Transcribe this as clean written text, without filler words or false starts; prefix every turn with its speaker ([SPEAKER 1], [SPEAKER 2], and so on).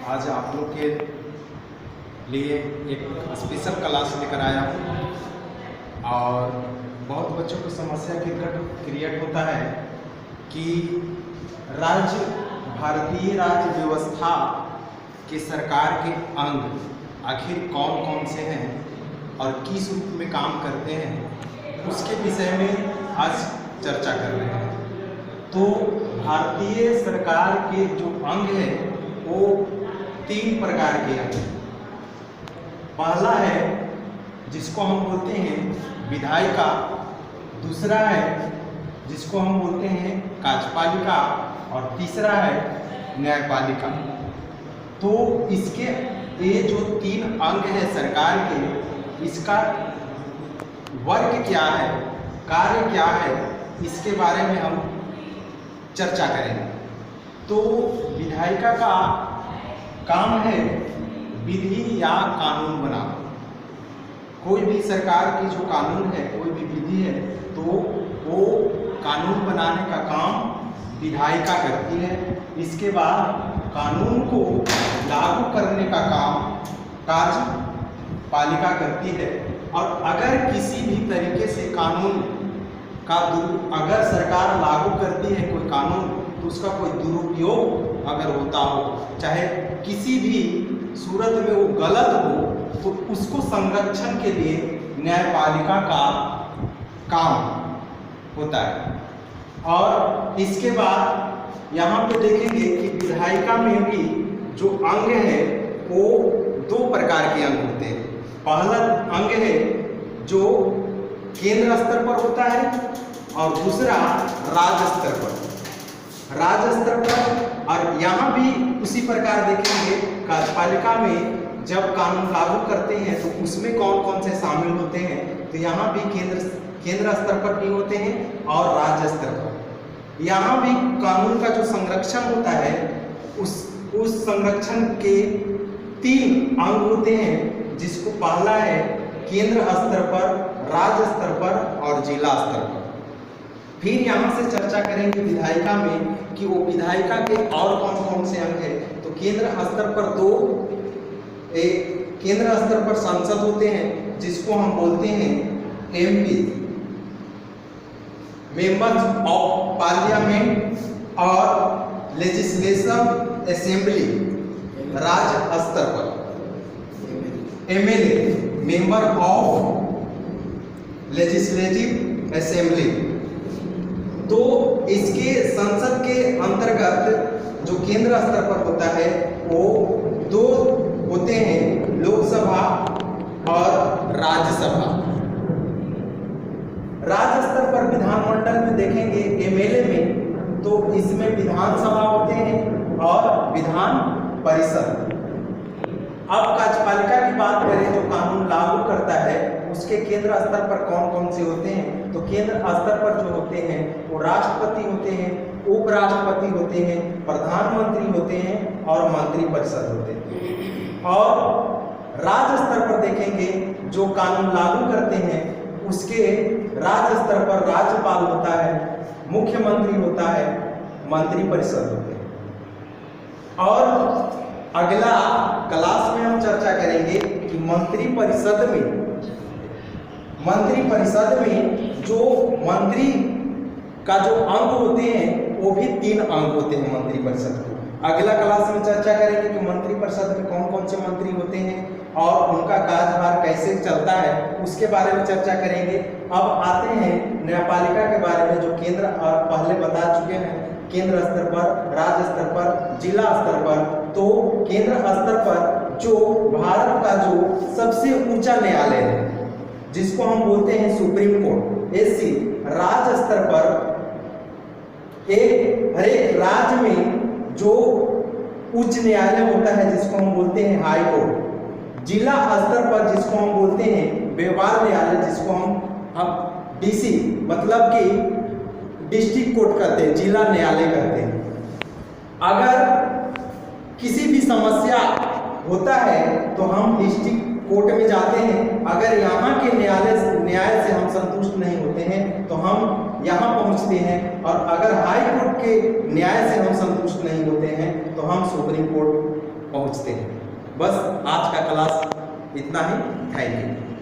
[SPEAKER 1] आज आप लोग के लिए एक स्पेशल क्लास लेकर आया हूँ और बहुत बच्चों को समस्या क्रिएट होता है कि भारतीय राज्य व्यवस्था के सरकार के अंग आखिर कौन कौन से हैं और किस रूप में काम करते हैं, उसके विषय में आज चर्चा कर रहे हैं। तो भारतीय सरकार के जो अंग है वो 3 प्रकार के अंग हैं। पहला है जिसको हम बोलते हैं विधायिका, दूसरा है जिसको हम बोलते हैं कार्यपालिका और तीसरा है न्यायपालिका। तो इसके ये जो 3 अंग है सरकार के, इसका वर्क क्या है, कार्य क्या है, इसके बारे में हम चर्चा करेंगे। तो विधायिका का काम है विधि या कानून बनाना। कोई भी सरकार की जो कानून है, कोई भी विधि है, तो वो कानून बनाने का काम विधायिका करती है। इसके बाद कानून को लागू करने का काम कार्यपालिका करती है। और अगर किसी भी तरीके से कानून का अगर सरकार लागू करती है कोई कानून, तो उसका कोई दुरुपयोग अगर होता हो, चाहे किसी भी सूरत में वो गलत हो, तो उसको संरक्षण के लिए न्यायपालिका का काम होता है। और इसके बाद यहाँ पे देखेंगे कि विधायिका में भी जो अंग है वो 2 प्रकार के अंग होते हैं। पहला अंग है जो केंद्र स्तर पर होता है और दूसरा राज्य स्तर पर। और यहाँ भी उसी प्रकार देखेंगे कार्यपालिका में जब कानून लागू करते हैं तो उसमें कौन कौन से शामिल होते हैं। तो यहाँ भी केंद्र स्तर पर भी होते हैं और राज्य स्तर पर। यहाँ भी कानून का जो संरक्षण होता है उस संरक्षण के 3 अंग होते हैं, जिसको पहला है केंद्र स्तर पर, राज्य स्तर पर और जिला स्तर पर। फिर यहाँ से चर्चा करेंगे विधायिका में कि वो विधायिका के और कौन कौन से अंग हैं। तो केंद्र स्तर पर 2 केंद्र स्तर पर सांसद होते हैं, जिसको हम बोलते हैं MP, मेंबर्स ऑफ पार्लियामेंट, और लेजिस्लेटिव असेंबली राज्य स्तर पर, MLA, member of legislative assembly. तो इसके संसद के अंतर्गत जो केंद्र स्तर पर होता है वो 2 होते हैं, लोकसभा और राज्यसभा। राज्य स्तर पर विधानमंडल में देखेंगे MLA में, तो इसमें विधानसभा होते हैं और विधान परिषद। अब कार्यपालिका की बात करें जो कानून लागू करता है, उसके केंद्र स्तर पर कौन कौन से होते हैं। तो केंद्र स्तर पर जो होते हैं वो राष्ट्रपति होते हैं, उपराष्ट्रपति होते हैं, प्रधानमंत्री होते हैं और मंत्रिपरिषद होते हैं। और राज्य स्तर पर देखेंगे जो कानून लागू करते हैं उसके राज्य स्तर पर राज्यपाल होता है, मुख्यमंत्री होता है, मंत्रिपरिषद होते हैं। और अगला क्लास में हम चर्चा करेंगे कि मंत्रिपरिषद में जो मंत्री का जो अंग होते हैं वो भी 3 अंग होते हैं मंत्रिपरिषद को। अगला क्लास में चर्चा करेंगे कि मंत्रिपरिषद में कौन कौन से मंत्री होते हैं और उनका कार्यभार कैसे चलता है, उसके बारे में चर्चा करेंगे। अब आते हैं न्यायपालिका के बारे में, जो केंद्र और पहले बता चुके हैं, केंद्र स्तर पर, राज्य स्तर पर, जिला स्तर पर। तो केंद्र स्तर पर जो भारत का जो सबसे ऊंचा न्यायालय है, जिसको हम बोलते हैं सुप्रीम कोर्ट, ऐसी राज्य स्तर पर हर एक राज्य में जो उच्च न्यायालय होता है जिसको हम बोलते हैं हाई कोर्ट। जिला स्तर पर जिसको हम बोलते हैं व्यवहार न्यायालय, जिसको हम DC मतलब कि डिस्ट्रिक्ट कोर्ट कहते हैं, जिला न्यायालय कहते हैं। अगर किसी भी समस्या होता है तो हम डिस्ट्रिक्ट कोर्ट में जाते हैं। अगर यहाँ के न्याय से हम संतुष्ट नहीं होते हैं तो हम यहाँ पहुँचते हैं, और अगर हाई कोर्ट के न्याय से हम संतुष्ट नहीं होते हैं तो हम सुप्रीम कोर्ट पहुँचते हैं। बस आज का क्लास इतना ही। Thank you.